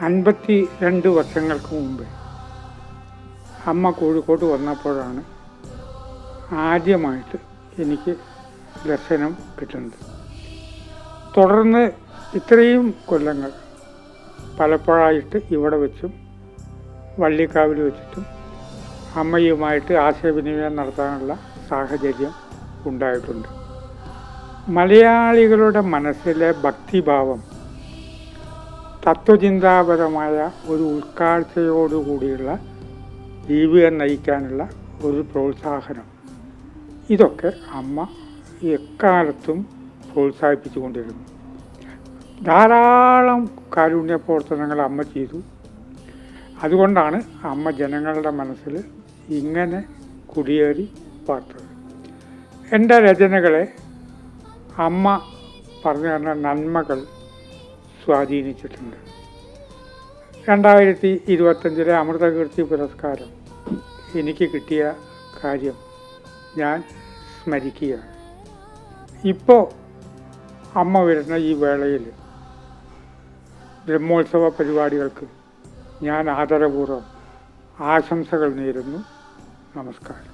52 വർഷങ്ങൾക്ക് മുമ്പ് അമ്മ കോഴിക്കോട് വന്നപ്പോഴാണ് ആദ്യമായിട്ട് എനിക്ക് ദർശനം കിട്ടുന്നത്. തുടർന്ന് ഇത്രയും കൊല്ലങ്ങൾ പലപ്പോഴായിട്ട് ഇവിടെ വെച്ചും വള്ളിക്കാവിൽ വെച്ചിട്ടും അമ്മയുമായിട്ട് ആശയവിനിമയം നടത്താനുള്ള സാഹചര്യം ഉണ്ടായിട്ടുണ്ട്. മലയാളികളുടെ മനസ്സിലെ ഭക്തിഭാവം തത്വചിന്താപരമായ ഒരു ഉൾക്കാഴ്ചയോടുകൂടിയുള്ള ജീവിതം നയിക്കാനുള്ള ഒരു പ്രോത്സാഹനം, ഇതൊക്കെ അമ്മ എക്കാലത്തും പ്രോത്സാഹിപ്പിച്ചുകൊണ്ടിരുന്നു. ധാരാളം കാരുണ്യ പ്രവർത്തനങ്ങൾ അമ്മ ചെയ്തു. അതുകൊണ്ടാണ് അമ്മ ജനങ്ങളുടെ മനസ്സിൽ ഇങ്ങനെ കുടിയേറി പാർത്തത്. എൻ്റെ രചനകളെ അമ്മ പറഞ്ഞു തന്ന നന്മകൾ സ്വാധീനിച്ചിട്ടുണ്ട്. 2025 അമൃതകീർത്തി പുരസ്കാരം എനിക്ക് കിട്ടിയ കാര്യം ഞാൻ സ്മരിക്കുകയാണ്. ഇപ്പോൾ അമ്മ വരുന്ന ഈ വേളയിൽ ബ്രഹ്മോത്സവ പരിപാടികൾക്ക് ഞാൻ ആദരപൂർവ്വം ആശംസകൾ നേരുന്നു. നമസ്കാരം.